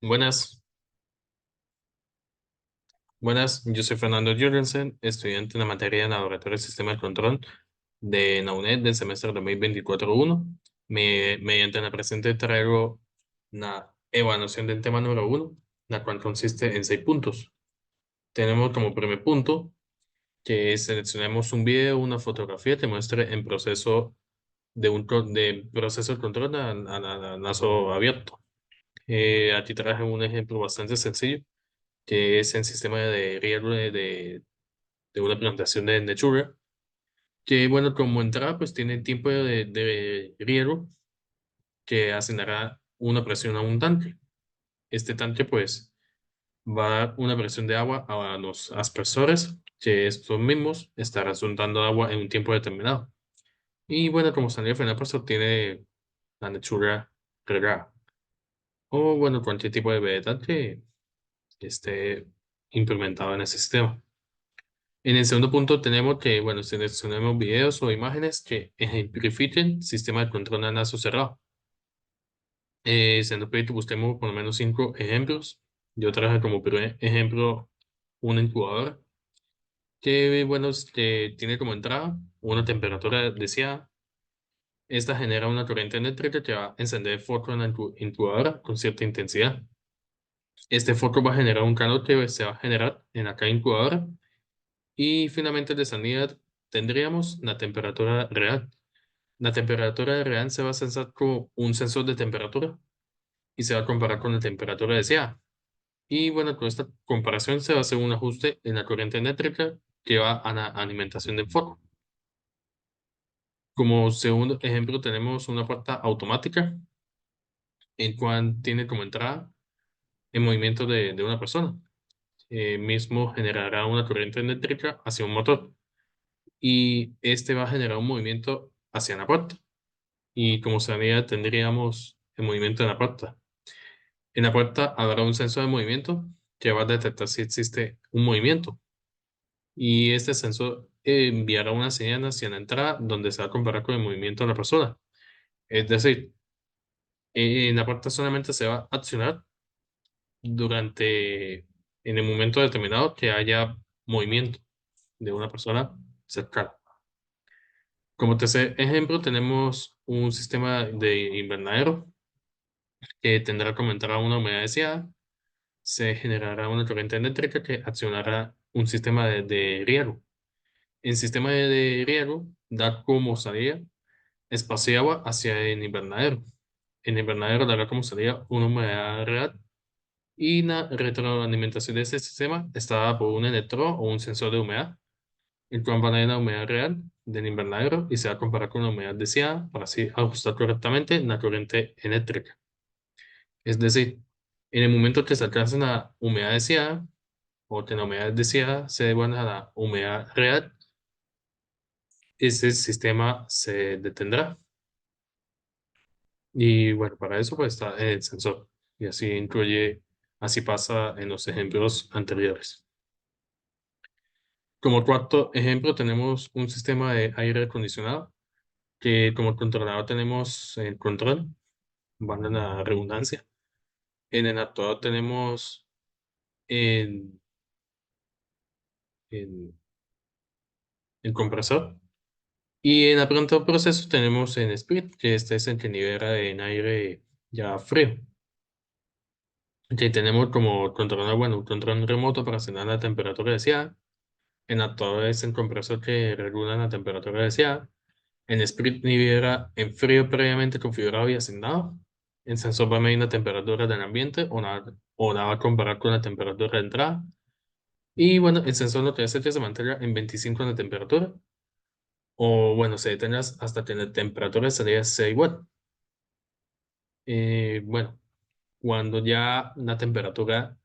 Buenas, buenas. Yo soy Fernando Jürgensen, estudiante en la materia de Laboratorio de Sistema de Control de la UNED del semestre 2024-1. Mediante la presente traigo una evaluación del tema número 1, la cual consiste en 6 puntos. Tenemos como primer punto que seleccionemos un video o una fotografía que muestre en proceso de proceso de control a lazo abierto. Aquí traje un ejemplo bastante sencillo que es el sistema de riego de una plantación de lechuga, que bueno, como entrada pues tiene tiempo de riego que asignará una presión a un tanque. Este tanque pues va a dar una presión de agua a los aspersores, que estos mismos estarán soltando agua en un tiempo determinado. Y bueno, como salida final pues obtiene la lechuga regada. O bueno, cualquier tipo de vegetal que esté implementado en ese sistema. En el segundo punto tenemos que, bueno, seleccionemos videos o imágenes que ejemplifiquen sistema de control a lazo cerrado. Siendo que busquemos por lo menos 5 ejemplos. Yo traje como primer ejemplo una incubadora que, bueno, que tiene como entrada una temperatura deseada. Esta genera una corriente eléctrica que va a encender el foco en la incubadora con cierta intensidad. Este foco va a generar un calor que se va a generar en la cada incubadora. Y finalmente de salida tendríamos la temperatura real. La temperatura real se va a sensar como un sensor de temperatura y se va a comparar con la temperatura deseada. Y bueno, con esta comparación se va a hacer un ajuste en la corriente eléctrica que va a la alimentación del foco. Como segundo ejemplo tenemos una puerta automática en cual tiene como entrada el movimiento de una persona. Mismo generará una corriente eléctrica hacia un motor y este va a generar un movimiento hacia la puerta. Y como sabía, tendríamos el movimiento de la puerta. En la puerta habrá un sensor de movimiento que va a detectar si existe un movimiento. Y este sensor enviará una señal hacia la entrada donde se va a comparar con el movimiento de la persona. Es decir, en la puerta solamente se va a accionar durante, en el momento determinado que haya movimiento de una persona cercana. Como tercer ejemplo, tenemos un sistema de invernadero que tendrá como entrada una humedad deseada. Se generará una corriente eléctrica que accionará un sistema de riego. El sistema de riego da como salida espacio de agua hacia el invernadero. El invernadero dará como salida una humedad real y la retroalimentación de este sistema está dada por un electrodo o un sensor de humedad, el cual va a medir la humedad real del invernadero y se va a comparar con la humedad deseada para así ajustar correctamente la corriente eléctrica. Es decir, en el momento que se alcanza la humedad deseada, o que la humedad deseada se devuelva a la humedad real, ese sistema se detendrá. Y bueno, para eso pues está el sensor. Y así incluye, así pasa en los ejemplos anteriores. Como cuarto ejemplo tenemos un sistema de aire acondicionado que como controlador tenemos el control, valga la redundancia. En el actuador tenemos el, el, el compresor. Y en la planta de proceso tenemos en Split, que este es el que libera en aire ya frío. Que tenemos como control, bueno, un control remoto para asignar la temperatura deseada. En actuador es el compresor que regula la temperatura deseada. En Split libera en frío previamente configurado y asignado. El sensor va a medir la temperatura del ambiente o la va a comparar con la temperatura de entrada. Y bueno, el sensor lo que hace es que se mantenga en 25 la temperatura. O bueno, se detenga hasta que la temperatura de salida sea igual. Bueno, cuando ya la temperatura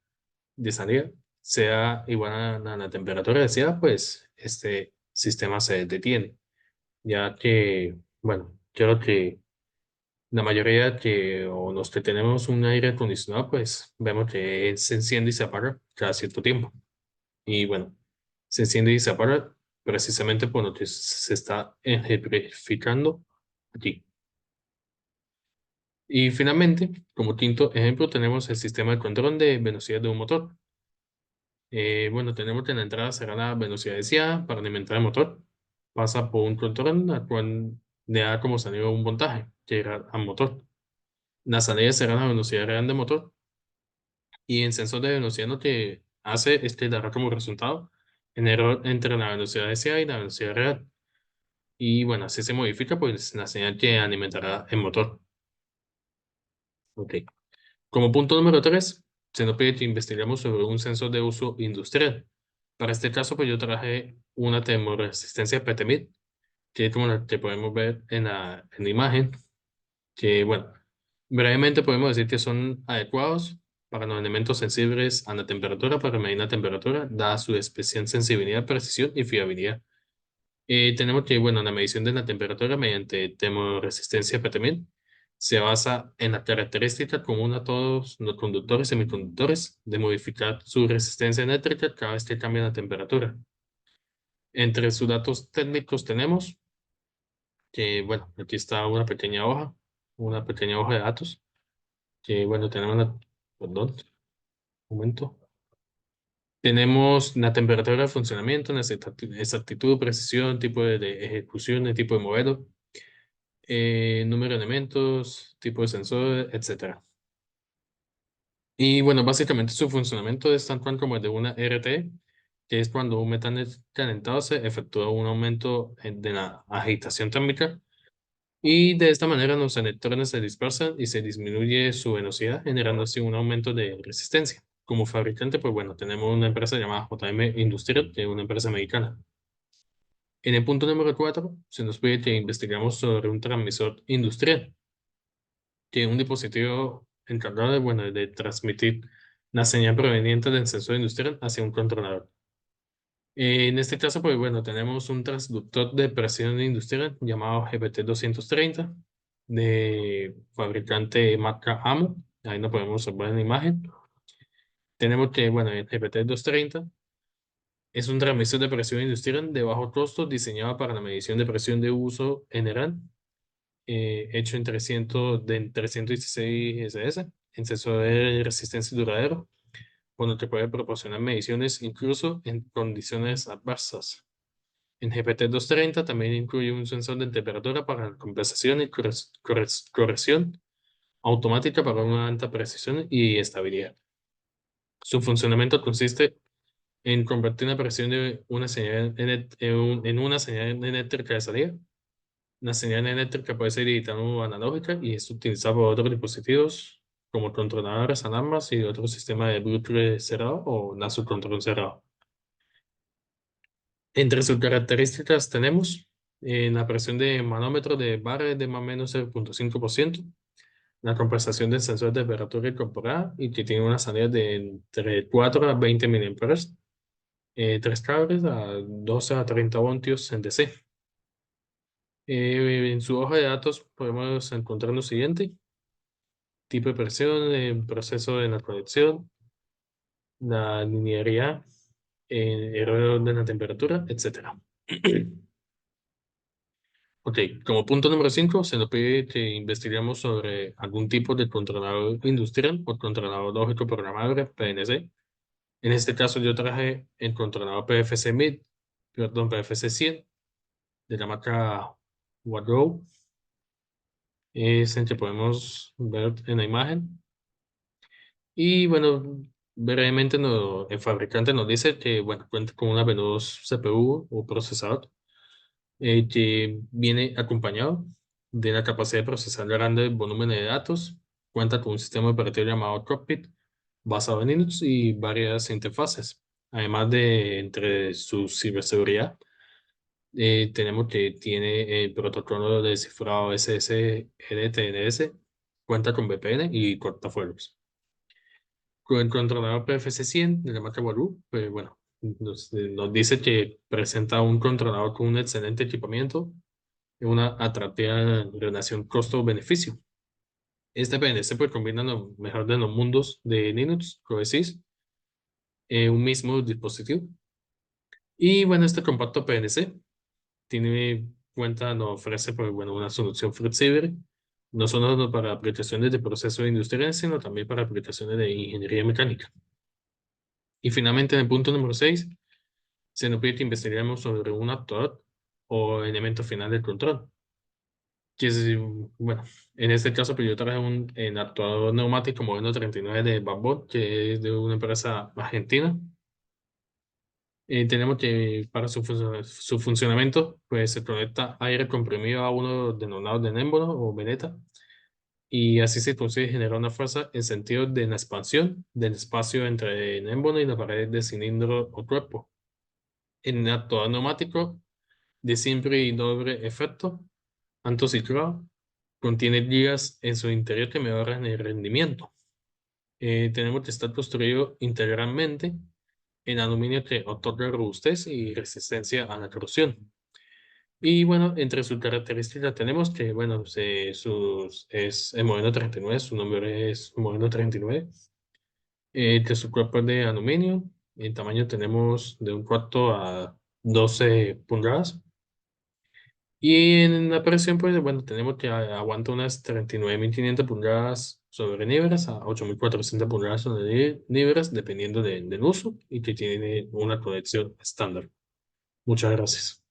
de salida sea igual a la temperatura deseada, pues este sistema se detiene, ya que, bueno, creo que la mayoría que, o los que tenemos un aire acondicionado, pues vemos que él se enciende y se apaga cada cierto tiempo. Y bueno, se enciende y se apaga precisamente por lo que se está ejemplificando aquí. Y finalmente, como quinto ejemplo, tenemos el sistema de control de velocidad de un motor. Bueno, tenemos que en la entrada será la velocidad deseada para alimentar el motor. Pasa por un control al cual le da como salida un voltaje que irá al motor. La salida será la velocidad real del motor. Y el sensor de velocidad lo que hace es que dará como resultado el error entre la velocidad deseada y la velocidad real. Y bueno, así se modifica pues la señal que alimentará el motor. Ok. Como punto número 3, se nos pide que investiguemos sobre un sensor de uso industrial. Para este caso, pues yo traje una termoresistencia PTMID, que es como la que podemos ver en la imagen, que bueno, brevemente podemos decir que son adecuados para los elementos sensibles a la temperatura para medir la temperatura, dada su especial sensibilidad, precisión y fiabilidad. Tenemos que, bueno, la medición de la temperatura mediante termoresistencia PTMID se basa en la característica común a todos los conductores y semiconductores de modificar su resistencia eléctrica cada vez que cambia la temperatura. Entre sus datos técnicos tenemos que, bueno, aquí está una pequeña hoja de datos, que, bueno, tenemos perdón, un momento. Tenemos la temperatura de funcionamiento, la exactitud, precisión, tipo de ejecución, el tipo de modelo, número de elementos, tipo de sensor, etcétera. Y bueno, básicamente su funcionamiento es tan como el de una RT, que es cuando un metal es calentado se efectúa un aumento de la agitación térmica y de esta manera los electrones se dispersan y se disminuye su velocidad, generando así un aumento de resistencia. Como fabricante, pues bueno, tenemos una empresa llamada JM Industrial, que es una empresa americana. En el punto número 4 se nos pide que investigamos sobre un transmisor industrial, que es un dispositivo encargado de, bueno, de transmitir la señal proveniente del sensor industrial hacia un controlador. En este caso, pues bueno, tenemos un transductor de presión industrial llamado GPT-230 de fabricante marca AMO. Ahí lo podemos observar en la imagen. Tenemos que, bueno, el GPT-230 es un transmisor de presión industrial de bajo costo diseñado para la medición de presión de uso general, hecho en 316 SS, en sensor de resistencia duradero, cuando te puede proporcionar mediciones incluso en condiciones adversas. En GPT-230 también incluye un sensor de temperatura para compensación y corrección automática para una alta precisión y estabilidad. Su funcionamiento consiste en convertir la presión de una señal en una señal eléctrica de salida. La señal eléctrica puede ser digital o analógica y es utilizada por otros dispositivos como controladores, alarmas y otros sistemas de Bluetooth cerrado o lazo control cerrado. Entre sus características tenemos la presión de manómetro de barra de más o menos 0,5%, la compensación del sensor de temperatura incorporada y que tiene una salida de entre 4 a 20 miliamperes, tres cables a 12 a 30 voltios en DC. En su hoja de datos podemos encontrar lo siguiente: tipo de presión, el proceso de la conexión, la linealidad, el error de la temperatura, etcétera. Ok, como punto número 5, se nos pide que investiguemos sobre algún tipo de controlador industrial o controlador lógico programable, PNC. En este caso yo traje el controlador PFC MID, perdón, PFC 100, de la marca Wagow. Es el que podemos ver en la imagen. Y bueno, brevemente el fabricante nos dice que bueno, cuenta con una veloz CPU o procesador que viene acompañado de la capacidad de procesar grandes volúmenes de datos, cuenta con un sistema operativo llamado Cockpit basado en Linux y varias interfaces. Además de entre su ciberseguridad, tenemos que tiene el protocolo de descifrado SSL-TLS, cuenta con VPN y cortafuegos. Con el controlador PFC 100 de la marca Wahoo, pues bueno, nos dice que presenta un controlador con un excelente equipamiento, una atractiva relación costo-beneficio. Este PNC pues combina lo mejor de los mundos de Linux, OSIS, un mismo dispositivo. Y bueno, este compacto PNC tiene cuenta, nos ofrece pues bueno, una solución flexible, no solo para aplicaciones de procesos industriales, sino también para aplicaciones de ingeniería mecánica. Y finalmente, en el punto número 6, se nos pide que investiguemos sobre un actuador o elemento final del control. Que es, bueno, en este caso, pues yo traje un en actuador neumático modelo 39 de Bambot, que es de una empresa argentina. Tenemos que para su funcionamiento, pues se conecta aire comprimido a uno denominados de némbolo o veleta, y así se consigue generar una fuerza en sentido de la expansión del espacio entre el émbolo y la pared del cilindro o cuerpo. En el actuador neumático de simple y doble efecto, antociclado, contiene ligas en su interior que mejoran el rendimiento. Tenemos que estar construido integralmente en aluminio que otorga robustez y resistencia a la corrosión. Y bueno, entre sus características tenemos que, bueno, es el modelo 39, su nombre es modelo 39, que su cuerpo es de aluminio, en tamaño tenemos de un cuarto a 12 pulgadas. Y en la presión, pues bueno, tenemos que aguanta unas 39.500 pulgadas sobre níveres a 8.400 pulgadas sobre níveres, dependiendo del uso, y que tiene una conexión estándar. Muchas gracias.